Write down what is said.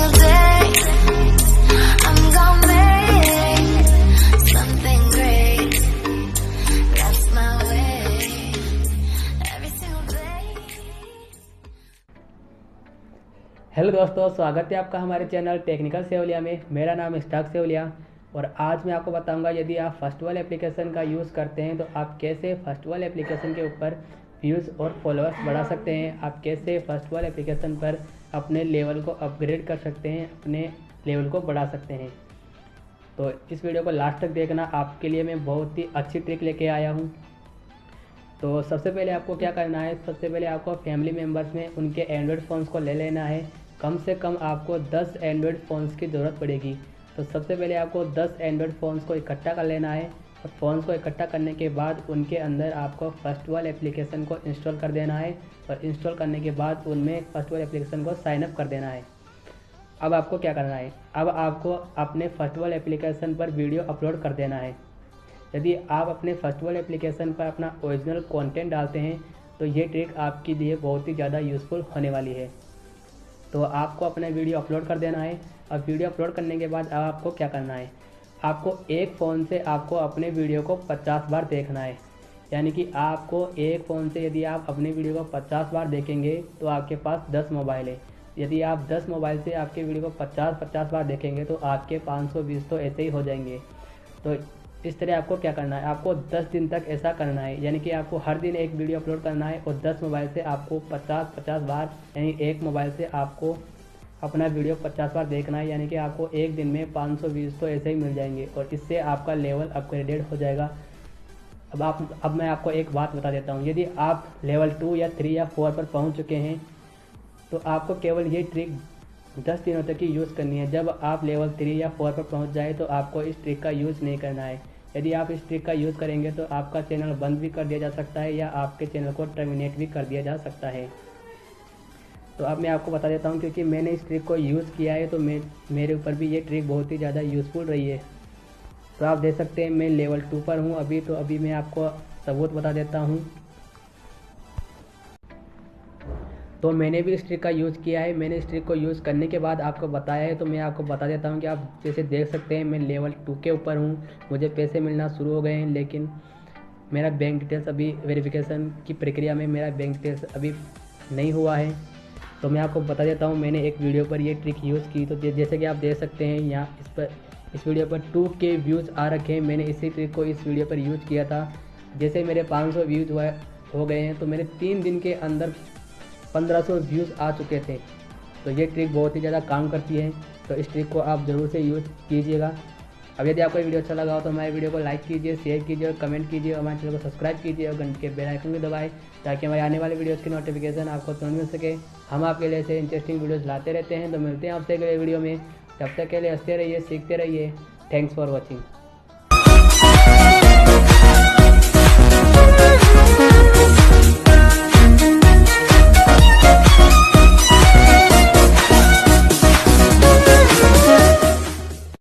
single day I'm gonna make something great. That's my way. Every single day. Hello दोस्तों, स्वागत है आपका हमारे चैनल टेक्निकल सेवलिया में। मेरा नाम है सेवलिया और आज मैं आपको बताऊंगा यदि आप फर्स्टवेल एप्लीकेशन का यूज़ करते हैं तो आप कैसे फर्स्टवेल एप्लीकेशन के ऊपर व्यूज़ और फॉलोअर्स बढ़ा सकते हैं। आप कैसे फर्स्टवेल एप्लीकेशन पर अपने लेवल को अपग्रेड कर सकते हैं, अपने लेवल को बढ़ा सकते हैं। तो इस वीडियो को लास्ट तक देखना, आपके लिए मैं बहुत ही अच्छी ट्रिक लेके आया हूँ। तो सबसे पहले आपको क्या करना है, सबसे पहले आपको फैमिली मेम्बर्स में उनके एंड्रॉयड फ़ोन्स को ले लेना है। कम से कम आपको 10 एंड्रॉयड फ़ोन्स की ज़रूरत पड़ेगी। तो सबसे पहले आपको 10 एंड्रॉयड फ़ोन्स को इकट्ठा कर लेना है और फ़ोन्स को इकट्ठा करने के बाद उनके अंदर आपको फर्स्टवेल एप्लीकेशन को इंस्टॉल कर देना है और इंस्टॉल करने के बाद उनमें फर्स्टवेल एप्लीकेशन को साइन अप कर देना है। अब आपको क्या करना है, अब आपको अपने फर्स्टवेल एप्लीकेशन पर वीडियो अपलोड कर देना है। यदि आप अपने फर्स्टवेल एप्लीकेशन पर अपना ओरिजिनल कंटेंट डालते हैं तो ये ट्रिक आपके लिए बहुत ही ज़्यादा यूज़फुल होने वाली है। तो आपको अपना वीडियो अपलोड कर देना है। अब वीडियो अपलोड करने के बाद अब आपको क्या करना है, आपको एक फ़ोन से आपको अपने वीडियो को 50 बार देखना है। यानी कि आपको एक फ़ोन से यदि आप अपने वीडियो को 50 बार देखेंगे तो आपके पास 10 मोबाइल है। यदि आप 10 मोबाइल से आपके वीडियो को 50 बार देखेंगे तो आपके 520 तो ऐसे ही हो जाएंगे। तो इस तरह आपको क्या करना है, आपको 10 दिन तक ऐसा करना है। यानी कि आपको हर दिन एक वीडियो अपलोड करना है और 10 मोबाइल से आपको 50 बार, यानी एक मोबाइल से आपको अपना वीडियो 50 बार देखना है। यानी कि आपको एक दिन में 520 तो ऐसे ही मिल जाएंगे और इससे आपका लेवल अपग्रेडेड हो जाएगा। अब मैं आपको एक बात बता देता हूँ, यदि आप लेवल 2 या 3 या 4 पर पहुँच चुके हैं तो आपको केवल ये ट्रिक 10 दिनों तक ही यूज़ करनी है। जब आप लेवल 3 या 4 पर पहुँच जाए तो आपको इस ट्रिक का यूज़ नहीं करना है। यदि आप इस ट्रिक का यूज़ करेंगे तो आपका चैनल बंद भी कर दिया जा सकता है या आपके चैनल को टर्मिनेट भी कर दिया जा सकता है। तो अब मैं आपको बता देता हूँ, क्योंकि मैंने इस ट्रिक को यूज़ किया है तो मेरे ऊपर भी ये ट्रिक बहुत ही ज़्यादा यूज़फुल रही है। तो आप देख सकते हैं मैं लेवल 2 पर हूँ अभी। तो अभी मैं आपको सबूत बता देता हूँ। तो मैंने भी इस ट्रिक का यूज़ किया है। मैंने इस ट्रिक को यूज़ करने के बाद आपको बताया है। तो मैं आपको बता देता हूँ कि आप जैसे देख सकते हैं मैं लेवल 2 के ऊपर हूँ। मुझे पैसे मिलना शुरू हो गए हैं, लेकिन मेरा बैंक डिटेल्स अभी वेरिफिकेशन की प्रक्रिया में मेरा बैंक डिटेल्स अभी नहीं हुआ है। तो मैं आपको बता देता हूँ, मैंने एक वीडियो पर ये ट्रिक यूज़ की। तो जैसे कि आप देख सकते हैं यहाँ इस वीडियो पर 2K व्यूज़ आ रखे हैं। मैंने इसी ट्रिक को इस वीडियो पर यूज़ किया था। जैसे मेरे 500 व्यूज़ हो गए हैं तो मेरे 3 दिन के अंदर 1500 व्यूज़ आ चुके थे। तो ये ट्रिक बहुत ही ज़्यादा काम करती है। तो इस ट्रिक को आप ज़रूर से यूज़ कीजिएगा। अब यदि आपको वीडियो अच्छा लगा हो तो हमारे वीडियो को लाइक कीजिए, शेयर कीजिए और कमेंट कीजिए और हमारे चैनल को सब्सक्राइब कीजिए और घंटे के बेल आइकन भी दबाएं ताकि हमारे आने वाले वीडियोज़ की नोटिफिकेशन आपको तुरंत मिल सके। हम आपके लिए ऐसे इंटरेस्टिंग वीडियोज़ लाते रहते हैं। तो मिलते हैं आपसे अगले वीडियो में। तब तक के लिए हंसते रहिए, सीखते रहिए। Thanks for watching.